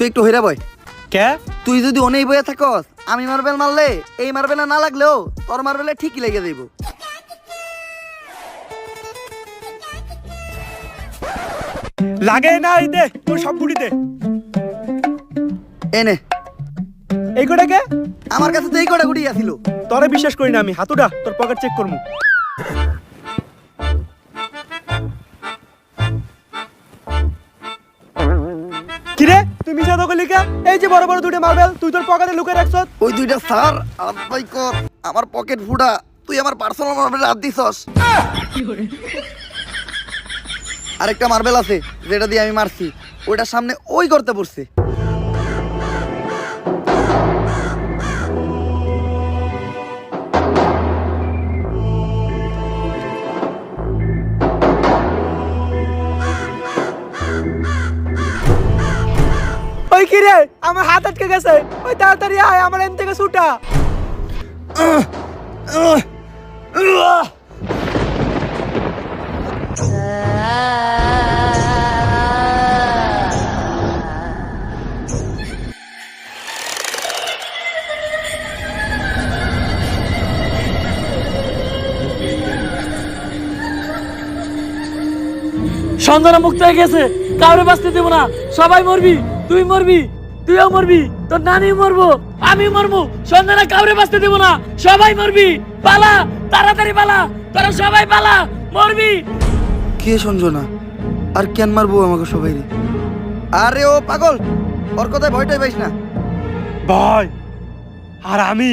তুই একটু হইরা বয়। কে? তুই যদি অনেক বইয়া থাকস, আমি মার্বেল মারলে এই মার্বেলে না লাগলেও তোর মার্বেলে ঠিকই লেগে যাইব। লাগে না, এই দে তোর সব গুটি দে। এনে এই কটাকে? আমার কাছে তো এই কটা গুটি আছিল। তোরে বিশ্বাস করি না আমি। হাতুটা তোর পকেট চেক করমু। কিরে তুই মিছা তো কইলি কে? এই যে বড় বড় দুটো মার্বেল তুই তোর পকেটে লুকিয়ে রাখছস। ওই দুইটা স্যার আদাই কর, আমার পকেট ফুটা। তুই আমার পার্সোনাল মার্বেলে হাত দিছস। আরেকটা মার্বেল আছে যেটা দিয়ে আমি মারছি, ওইটার সামনে ওই করতে পড়ছে। ওই কিরে আমার হাত আটকে গেছে। ওই তাড়াতাড়ি আয়, আমার এন থেকে ছুটা। সঞ্জনা মুক্ত হয়ে গেছে, কাউরে বাঁচতে দেবো না। সবাই মরবি, তুই মরবি, তুইও মরবি, তোর নানি মরবো, আমি মরবো। সঞ্জনা কাউরে বাঁচতে দেবো না, সবাই মরবি। পালা, তাড়াতাড়ি পালা, তোরা সবাই পালা, মরবি। কে সঞ্জনা? আর কেন মারবো আমাকে সবাই রে? আরে ও পাগল, ওর কথায় ভয়টাই পাইস না। ভয় আর আমি